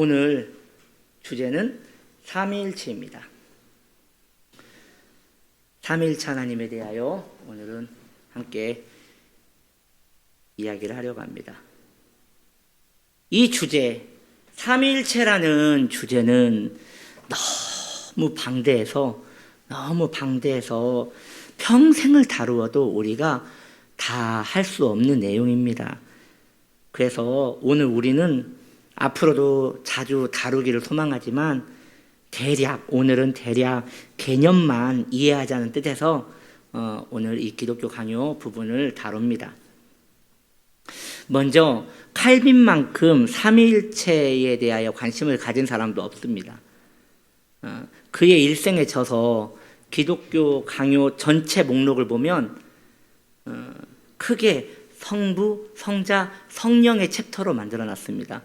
오늘 주제는 삼위일체입니다. 삼위일체 하나님에 대하여 오늘은 함께 이야기를 하려고 합니다. 이 주제, 삼위일체라는 주제는 너무 방대해서 평생을 다루어도 우리가 다 할 수 없는 내용입니다. 그래서 오늘 우리는 앞으로도 자주 다루기를 소망하지만 오늘은 대략 개념만 이해하자는 뜻에서 오늘 이 기독교 강요 부분을 다룹니다. 먼저 칼빈만큼 삼위일체에 대하여 관심을 가진 사람도 없습니다. 그의 일생에 져서 기독교 강요 전체 목록을 보면 크게 성부, 성자, 성령의 챕터로 만들어놨습니다.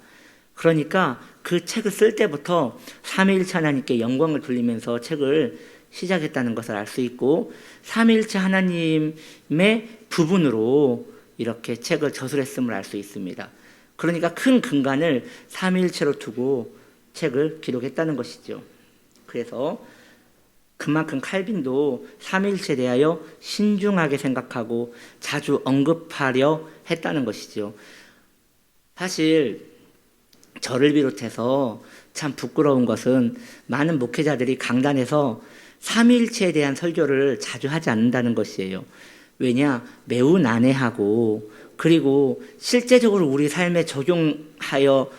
그러니까 그 책을 쓸 때부터 삼위일체 하나님께 영광을 돌리면서 책을 시작했다는 것을 알 수 있고, 삼위일체 하나님의 부분으로 이렇게 책을 저술했음을 알 수 있습니다. 그러니까 큰 근간을 삼위일체로 두고 책을 기록했다는 것이죠. 그래서 그만큼 칼빈도 삼위일체에 대하여 신중하게 생각하고 자주 언급하려 했다는 것이죠. 사실 저를 비롯해서 참 부끄러운 것은 많은 목회자들이 강단에서 삼위일체에 대한 설교를 자주 하지 않는다는 것이에요. 왜냐? 매우 난해하고, 그리고 실제적으로 우리 삶에 적용하여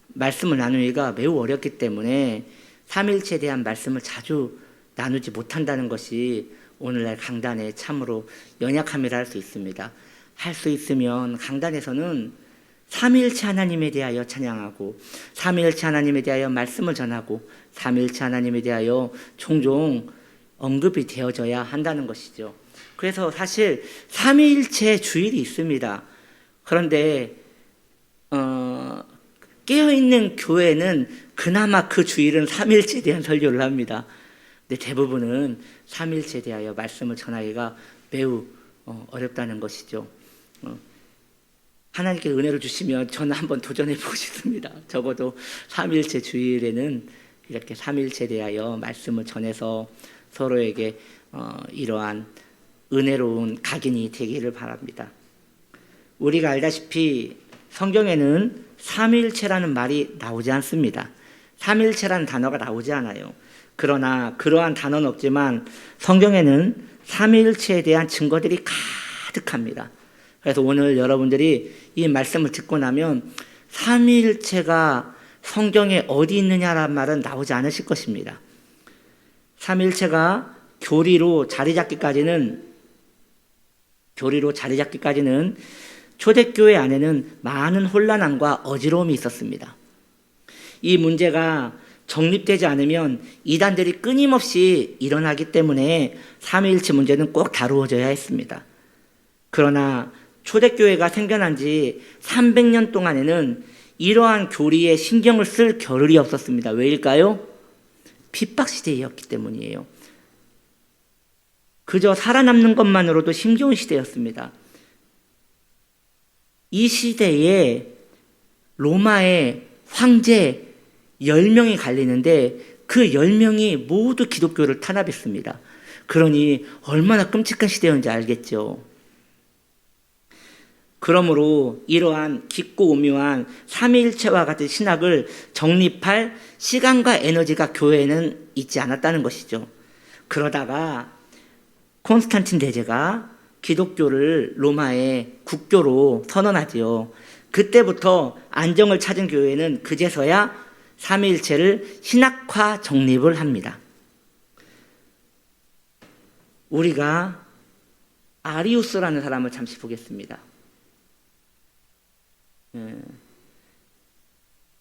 말씀을 나누기가 매우 어렵기 때문에 삼위일체에 대한 말씀을 자주 나누지 못한다는 것이 오늘날 강단에 참으로 연약함이라 할 수 있습니다. 할 수 있으면 강단에서는 삼위일체 하나님에 대하여 찬양하고, 삼위일체 하나님에 대하여 말씀을 전하고, 삼위일체 하나님에 대하여 종종 언급이 되어져야 한다는 것이죠. 그래서 사실 삼위일체 주일이 있습니다. 그런데 깨어있는 교회는 그나마 그 주일은 삼위일체에 대한 설교를 합니다. 근데 대부분은 삼위일체에 대하여 말씀을 전하기가 매우 어렵다는 것이죠. 하나님께 은혜를 주시면 저는 한번 도전해 보고 싶습니다. 적어도 삼위일체 주일에는 이렇게 삼위일체에 대하여 말씀을 전해서 서로에게 이러한 은혜로운 각인이 되기를 바랍니다. 우리가 알다시피 성경에는 삼위일체라는 말이 나오지 않습니다. 삼위일체라는 단어가 나오지 않아요. 그러나 그러한 단어는 없지만 성경에는 삼위일체에 대한 증거들이 가득합니다. 그래서 오늘 여러분들이 이 말씀을 듣고 나면 삼위일체가 성경에 어디 있느냐라는 말은 나오지 않으실 것입니다. 삼위일체가 교리로 자리 잡기까지는 초대교회 안에는 많은 혼란함과 어지러움이 있었습니다. 이 문제가 정립되지 않으면 이단들이 끊임없이 일어나기 때문에 삼위일체 문제는 꼭 다루어져야 했습니다. 그러나 초대교회가 생겨난 지 300년 동안에는 이러한 교리에 신경을 쓸 겨를이 없었습니다. 왜일까요? 핍박시대였기 때문이에요. 그저 살아남는 것만으로도 힘겨운 시대였습니다. 이 시대에 로마의 황제 10명이 갈리는데 그 10명이 모두 기독교를 탄압했습니다. 그러니 얼마나 끔찍한 시대였는지 알겠죠. 그러므로 이러한 깊고 오묘한 삼위일체와 같은 신학을 정립할 시간과 에너지가 교회에는 있지 않았다는 것이죠. 그러다가 콘스탄틴 대제가 기독교를 로마의 국교로 선언하지요. 그때부터 안정을 찾은 교회는 그제서야 삼위일체를 신학화 정립을 합니다. 우리가 아리우스라는 사람을 잠시 보겠습니다.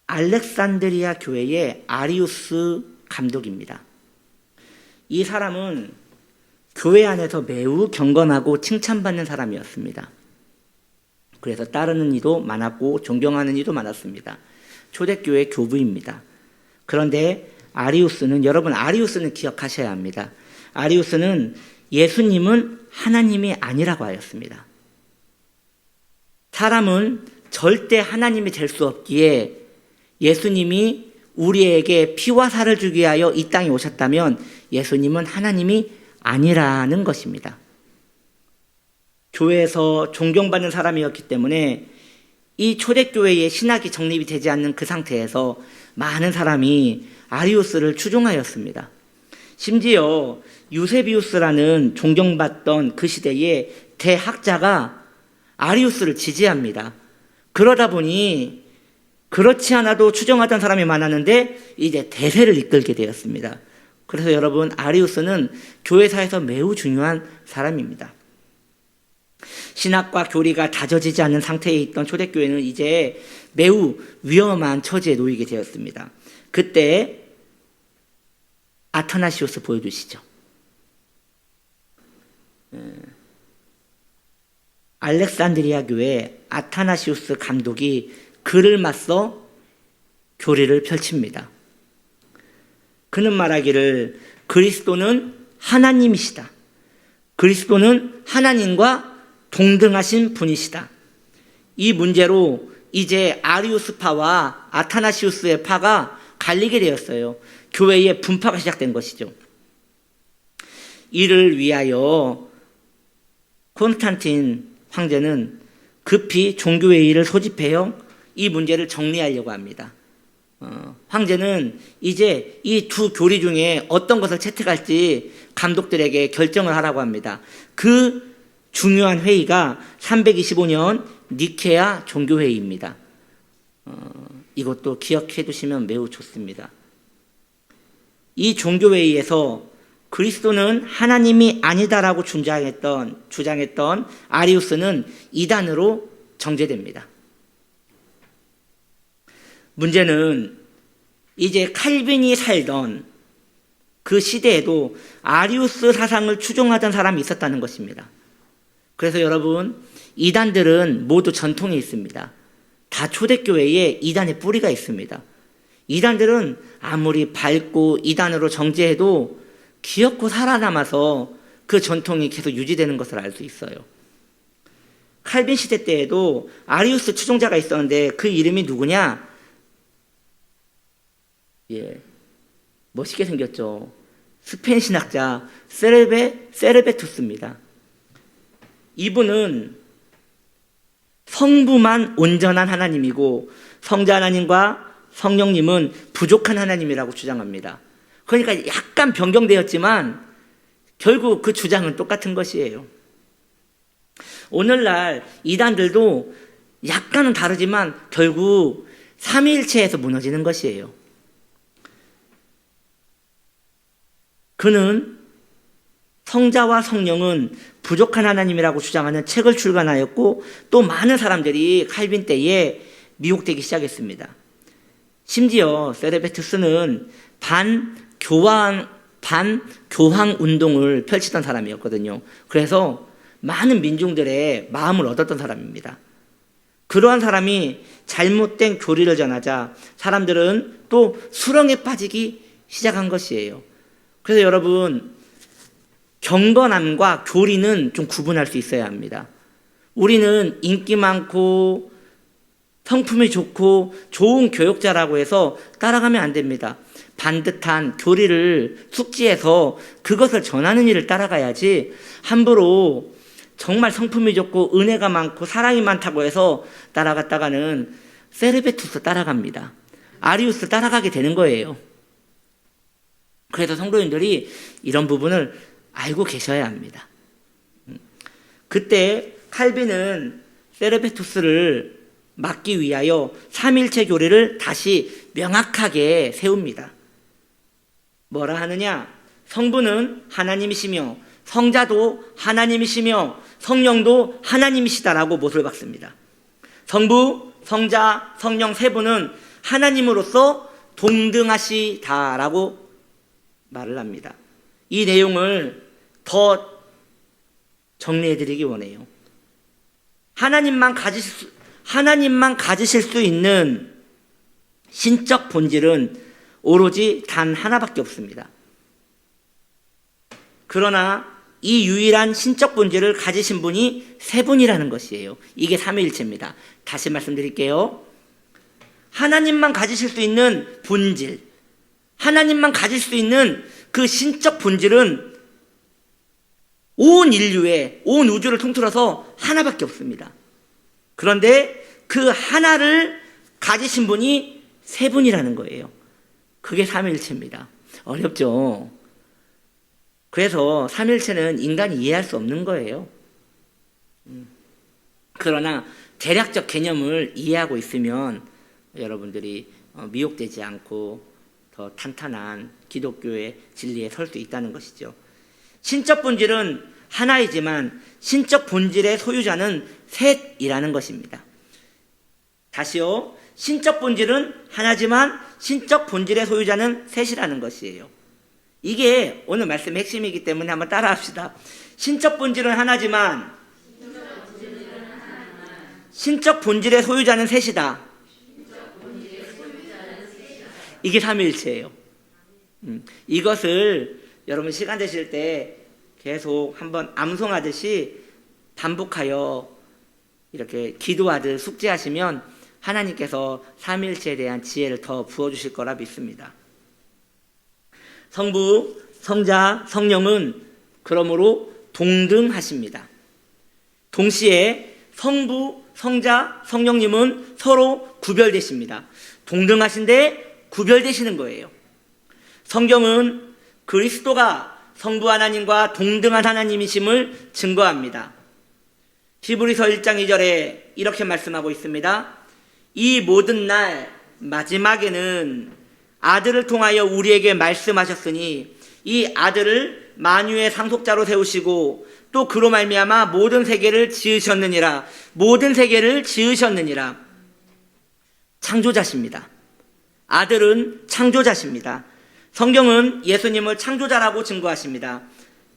알렉산드리아 교회의 아리우스 감독입니다. 이 사람은 교회 안에서 매우 경건하고 칭찬받는 사람이었습니다. 그래서 따르는 이도 많았고 존경하는 이도 많았습니다. 초대교회 교부입니다. 그런데 여러분 아리우스는 기억하셔야 합니다. 아리우스는 예수님은 하나님이 아니라고 하였습니다. 사람은 절대 하나님이 될 수 없기에 예수님이 우리에게 피와 살을 주기 위하여 이 땅에 오셨다면 예수님은 하나님이 아니라는 것입니다. 교회에서 존경받는 사람이었기 때문에 이 초대교회의 신학이 정립이 되지 않는 그 상태에서 많은 사람이 아리우스를 추종하였습니다. 심지어 유세비우스라는 존경받던 그 시대의 대학자가 아리우스를 지지합니다. 그러다 보니 그렇지 않아도 추종하던 사람이 많았는데 이제 대세를 이끌게 되었습니다. 그래서 여러분, 아리우스는 교회사에서 매우 중요한 사람입니다. 신학과 교리가 다져지지 않는 상태에 있던 초대교회는 이제 매우 위험한 처지에 놓이게 되었습니다. 그때 아타나시우스 보여주시죠. 알렉산드리아 교회 아타나시우스 감독이 그를 맞서 교리를 펼칩니다. 그는 말하기를 그리스도는 하나님이시다. 그리스도는 하나님과 동등하신 분이시다. 이 문제로 이제 아리우스파와 아타나시우스의 파가 갈리게 되었어요. 교회의 분파가 시작된 것이죠. 이를 위하여 콘스탄틴 황제는 급히 종교회의를 소집해요. 이 문제를 정리하려고 합니다. 황제는 이제 이 두 교리 중에 어떤 것을 채택할지 감독들에게 결정을 하라고 합니다. 그 중요한 회의가 325년 니케아 종교회의입니다. 이것도 기억해 두시면 매우 좋습니다. 이 종교회의에서 그리스도는 하나님이 아니다라고 주장했던 아리우스는 이단으로 정죄됩니다. 문제는 이제 칼빈이 살던 그 시대에도 아리우스 사상을 추종하던 사람이 있었다는 것입니다. 그래서 여러분, 이단들은 모두 전통이 있습니다. 다 초대교회에 이단의 뿌리가 있습니다. 이단들은 아무리 밝고 이단으로 정죄해도 기어코 살아남아서 그 전통이 계속 유지되는 것을 알 수 있어요. 칼빈 시대 때에도 아리우스 추종자가 있었는데 그 이름이 누구냐? 멋있게 생겼죠. 스페인 신학자 세르베투스입니다. 이분은 성부만 온전한 하나님이고 성자 하나님과 성령님은 부족한 하나님이라고 주장합니다. 그러니까 약간 변경되었지만 결국 그 주장은 똑같은 것이에요. 오늘날 이단들도 약간은 다르지만 결국 삼위일체에서 무너지는 것이에요. 그는 성자와 성령은 부족한 하나님이라고 주장하는 책을 출간하였고 또 많은 사람들이 칼빈 때에 미혹되기 시작했습니다. 심지어 세르베투스는 반교황 운동을 펼치던 사람이었거든요. 그래서 많은 민중들의 마음을 얻었던 사람입니다. 그러한 사람이 잘못된 교리를 전하자 사람들은 또 수렁에 빠지기 시작한 것이에요. 그래서 여러분, 경건함과 교리는 좀 구분할 수 있어야 합니다. 우리는 인기 많고 성품이 좋고 좋은 교역자라고 해서 따라가면 안 됩니다. 반듯한 교리를 숙지해서 그것을 전하는 일을 따라가야지 함부로 정말 성품이 좋고 은혜가 많고 사랑이 많다고 해서 따라갔다가는 세르베투스 따라갑니다. 아리우스 따라가게 되는 거예요. 그래서 성도님들이 이런 부분을 알고 계셔야 합니다. 그때 칼빈은 세르베투스를 막기 위하여 삼일체 교리를 다시 명확하게 세웁니다. 뭐라 하느냐? 성부는 하나님이시며 성자도 하나님이시며 성령도 하나님이시다라고 못을 박습니다. 성부, 성자, 성령 세 분은 하나님으로서 동등하시다라고 말을 합니다. 이 내용을 더 정리해드리기 원해요. 하나님만 가지실 수 있는 신적 본질은 오로지 단 하나밖에 없습니다. 그러나 이 유일한 신적 본질을 가지신 분이 세 분이라는 것이에요. 이게 삼위일체입니다. 다시 말씀드릴게요. 하나님만 가지실 수 있는 본질, 하나님만 가질 수 있는 그 신적 본질은 온 인류의, 온 우주를 통틀어서 하나밖에 없습니다. 그런데 그 하나를 가지신 분이 세 분이라는 거예요. 그게 삼위일체입니다. 어렵죠? 그래서 삼위일체는 인간이 이해할 수 없는 거예요. 그러나 대략적 개념을 이해하고 있으면 여러분들이 미혹되지 않고 더 탄탄한 기독교의 진리에 설 수 있다는 것이죠. 신적 본질은 하나이지만 신적 본질의 소유자는 셋이라는 것입니다. 다시요. 신적 본질은 하나지만 신적 본질의 소유자는 셋이라는 것이에요. 이게 오늘 말씀의 핵심이기 때문에 한번 따라합시다. 신적 본질은 하나지만 신적 본질의 소유자는 셋이다. 이게 삼위일체예요. 이것을 여러분 시간 되실 때 계속 한번 암송하듯이 반복하여 이렇게 기도하듯 숙지하시면 하나님께서 삼위일체에 대한 지혜를 더 부어주실 거라 믿습니다. 성부, 성자, 성령은 그러므로 동등하십니다. 동시에 성부, 성자, 성령님은 서로 구별되십니다. 동등하신데 구별되시는 거예요. 성경은 그리스도가 성부 하나님과 동등한 하나님이심을 증거합니다. 히브리서 1장 2절에 이렇게 말씀하고 있습니다. 이 모든 날 마지막에는 아들을 통하여 우리에게 말씀하셨으니 이 아들을 만유의 상속자로 세우시고 또 그로 말미암아 모든 세계를 지으셨느니라. 모든 세계를 지으셨느니라. 창조자십니다. 아들은 창조자십니다. 성경은 예수님을 창조자라고 증거하십니다.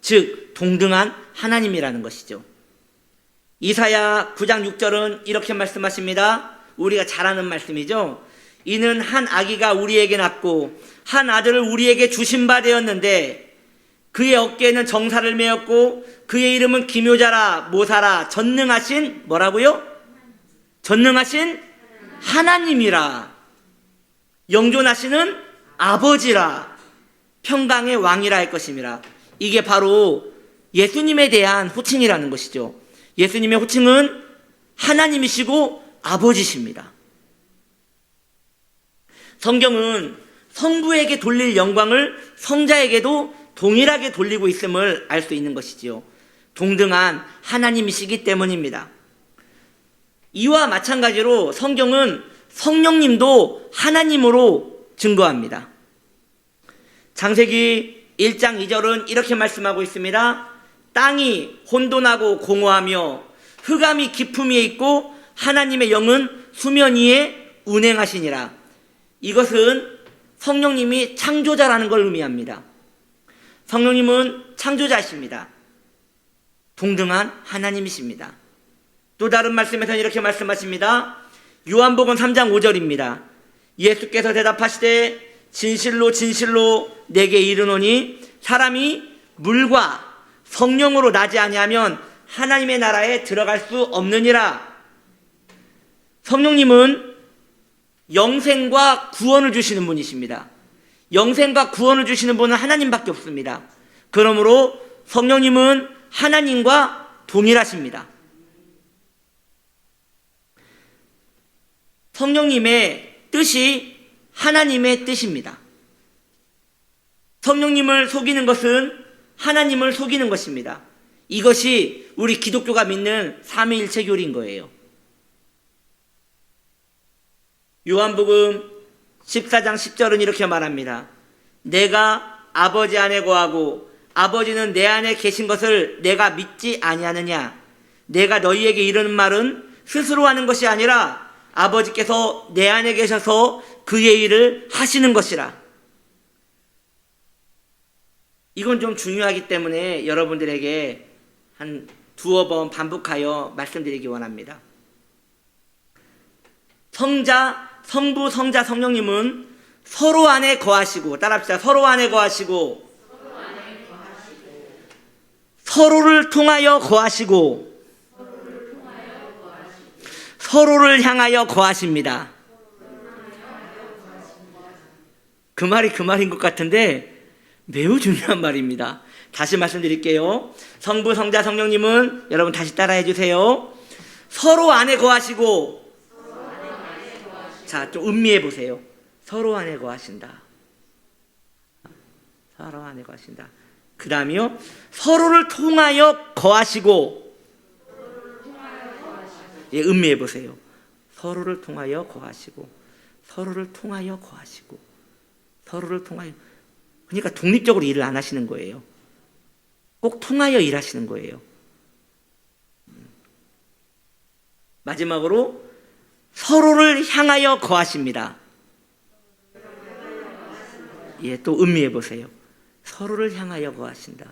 즉 동등한 하나님이라는 것이죠. 이사야 9장 6절은 이렇게 말씀하십니다. 우리가 잘 아는 말씀이죠. 이는 한 아기가 우리에게 낳고 한 아들을 우리에게 주신 바 되었는데 그의 어깨에는 정사를 메었고 그의 이름은 기묘자라 모사라 전능하신 뭐라고요? 전능하신 하나님이라 영존하시는 아버지라 평강의 왕이라 할 것임이라. 이게 바로 예수님에 대한 호칭이라는 것이죠. 예수님의 호칭은 하나님이시고 아버지십니다. 성경은 성부에게 돌릴 영광을 성자에게도 동일하게 돌리고 있음을 알 수 있는 것이지요. 동등한 하나님이시기 때문입니다. 이와 마찬가지로 성경은 성령님도 하나님으로 증거합니다. 창세기 1장 2절은 이렇게 말씀하고 있습니다. 땅이 혼돈하고 공허하며 흑암이 깊음 위에 있고 하나님의 영은 수면 위에 운행하시니라. 이것은 성령님이 창조자라는 걸 의미합니다. 성령님은 창조자이십니다. 동등한 하나님이십니다. 또 다른 말씀에서는 이렇게 말씀하십니다. 요한복음 3장 5절입니다. 예수께서 대답하시되 진실로 진실로 내게 이르노니 사람이 물과 성령으로 나지 아니하면 하나님의 나라에 들어갈 수 없느니라. 성령님은 영생과 구원을 주시는 분이십니다. 영생과 구원을 주시는 분은 하나님밖에 없습니다. 그러므로 성령님은 하나님과 동일하십니다. 성령님의 뜻이 하나님의 뜻입니다. 성령님을 속이는 것은 하나님을 속이는 것입니다. 이것이 우리 기독교가 믿는 삼위일체 교리인 거예요. 요한복음 14장 10절은 이렇게 말합니다. 내가 아버지 안에 거하고 아버지는 내 안에 계신 것을 내가 믿지 아니하느냐. 내가 너희에게 이르는 말은 스스로 하는 것이 아니라 아버지께서 내 안에 계셔서 그의 일을 하시는 것이라. 이건 좀 중요하기 때문에 여러분들에게 한 두어 번 반복하여 말씀드리기 원합니다. 성부, 성자, 성령님은 서로 안에 거하시고, 따라합시다. 서로 안에 거하시고, 서로를 통하여 거하시고, 서로를 향하여 거하십니다. 그 말이 그 말인 것 같은데 매우 중요한 말입니다. 다시 말씀드릴게요. 성부, 성자, 성령님은 여러분 다시 따라해 주세요. 서로 안에 거하시고, 자, 좀 음미해 보세요. 서로 안에 거하신다. 서로 안에 거하신다. 그 다음이요. 서로를 통하여 거하시고, 예, 음미해 보세요. 서로를 통하여 거하시고, 서로를 통하여 거하시고, 서로를 통하여. 그러니까 독립적으로 일을 안 하시는 거예요. 꼭 통하여 일하시는 거예요. 마지막으로 서로를 향하여 거하십니다. 예, 또 음미해 보세요. 서로를 향하여 거하신다.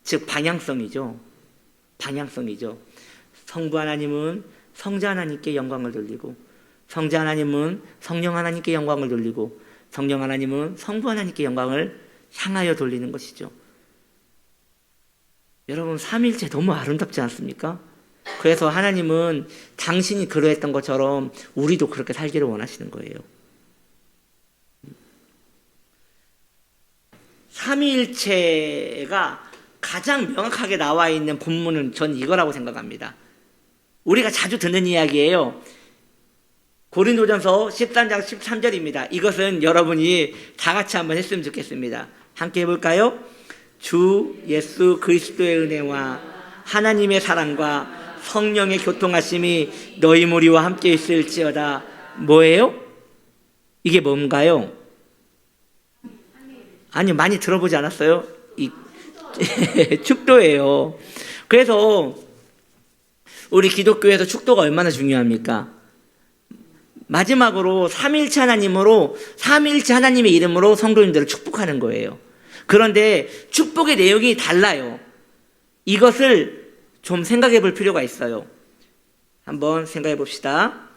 즉 방향성이죠. 방향성이죠. 성부 하나님은 성자 하나님께 영광을 돌리고, 성자 하나님은 성령 하나님께 영광을 돌리고, 성령 하나님은 성부 하나님께 영광을 향하여 돌리는 것이죠. 여러분, 삼위일체 너무 아름답지 않습니까? 그래서 하나님은 당신이 그러했던 것처럼 우리도 그렇게 살기를 원하시는 거예요. 삼위일체가 가장 명확하게 나와 있는 본문은 전 이거라고 생각합니다. 우리가 자주 듣는 이야기예요. 고린도전서 13장 13절입니다. 이것은 여러분이 다 같이 한번 했으면 좋겠습니다. 함께 해볼까요? 주 예수 그리스도의 은혜와 하나님의 사랑과 성령의 교통하심이 너희 무리와 함께 있을지어다. 뭐예요? 이게 뭔가요? 아니요, 많이 들어보지 않았어요? 축도예요. 그래서 우리 기독교에서 축도가 얼마나 중요합니까? 마지막으로 삼위일체 하나님으로, 삼위일체 하나님의 이름으로 성도님들을 축복하는 거예요. 그런데 축복의 내용이 달라요. 이것을 좀 생각해 볼 필요가 있어요. 한번 생각해 봅시다.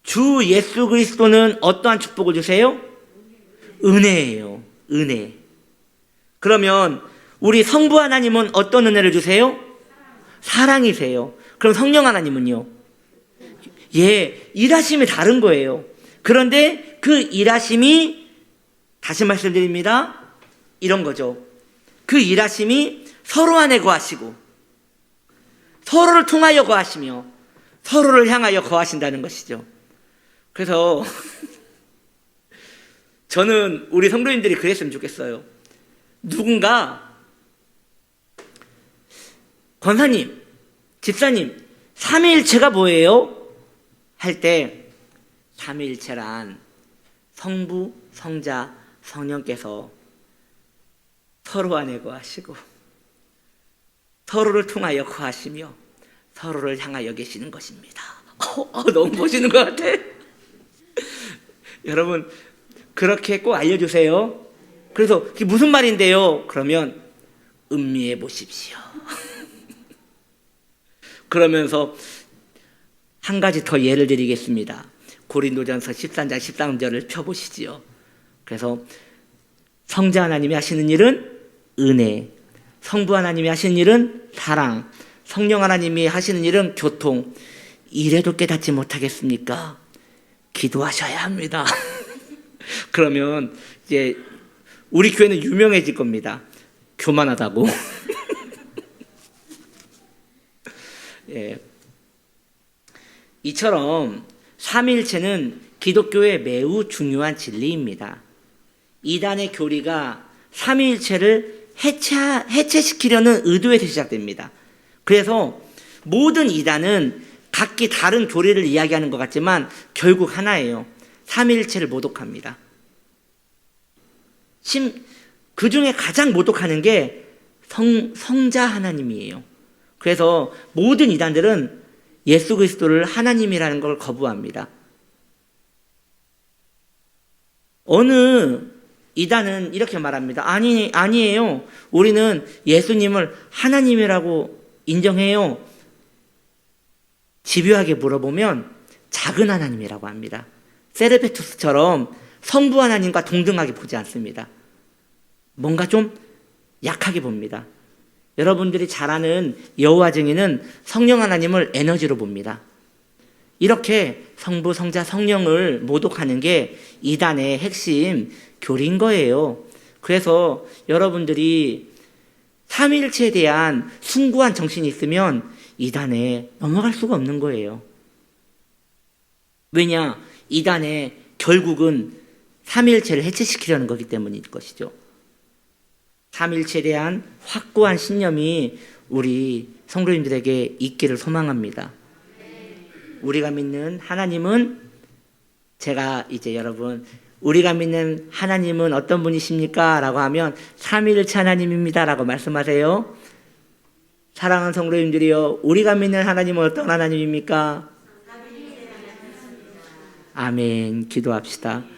주 예수 그리스도는 어떠한 축복을 주세요? 은혜예요. 은혜. 그러면 우리 성부 하나님은 어떤 은혜를 주세요? 사랑이세요. 그럼 성령 하나님은요? 예, 일하심이 다른 거예요. 그런데 그 일하심이, 다시 말씀드립니다, 이런 거죠. 그 일하심이 서로 안에 거하시고, 서로를 통하여 거하시며, 서로를 향하여 거하신다는 것이죠. 그래서 저는 우리 성도님들이 그랬으면 좋겠어요. 누군가 권사님, 집사님, 삼위일체가 뭐예요? 할 때 삼위일체란 성부, 성자, 성령께서 서로 안에 거하시고, 서로를 통하여 거하시며, 서로를 향하여 계시는 것입니다. 너무 멋있는 것 같아. 여러분, 그렇게 꼭 알려주세요. 그래서 그게 무슨 말인데요? 그러면 음미해 보십시오. 그러면서 한 가지 더 예를 드리겠습니다. 고린도전서 13장 13절을 펴보시지요. 그래서 성자 하나님이 하시는 일은 은혜, 성부 하나님이 하시는 일은 사랑, 성령 하나님이 하시는 일은 교통. 이래도 깨닫지 못하겠습니까? 기도하셔야 합니다. 그러면 이제 우리 교회는 유명해질 겁니다. 교만하다고. 예. 이처럼 삼위일체는 기독교의 매우 중요한 진리입니다. 이단의 교리가 삼위일체를 해체시키려는 의도에서 시작됩니다. 그래서 모든 이단은 각기 다른 교리를 이야기하는 것 같지만 결국 하나예요. 삼위일체를 모독합니다. 그 중에 가장 모독하는 게 성자 하나님이에요. 그래서 모든 이단들은 예수 그리스도를 하나님이라는 걸 거부합니다. 어느 이단은 이렇게 말합니다. 아니에요. 우리는 예수님을 하나님이라고 인정해요. 집요하게 물어보면 작은 하나님이라고 합니다. 세르베투스처럼 성부 하나님과 동등하게 보지 않습니다. 뭔가 좀 약하게 봅니다. 여러분들이 잘 아는 여호와 증인은 성령 하나님을 에너지로 봅니다. 이렇게 성부, 성자, 성령을 모독하는 게 이단의 핵심 교리인 거예요. 그래서 여러분들이 삼위일체에 대한 숭고한 정신이 있으면 이단에 넘어갈 수가 없는 거예요. 왜냐? 이단에 결국은 삼위일체를 해체시키려는 거기 때문일 것이죠. 삼위일체에 대한 확고한 신념이 우리 성도님들에게 있기를 소망합니다. 우리가 믿는 하나님은, 제가 이제 여러분, 우리가 믿는 하나님은 어떤 분이십니까? 라고 하면 삼위일체 하나님입니다 라고 말씀하세요. 사랑하는 성도님들이요, 우리가 믿는 하나님은 어떤 하나님입니까? 아멘. 기도합시다.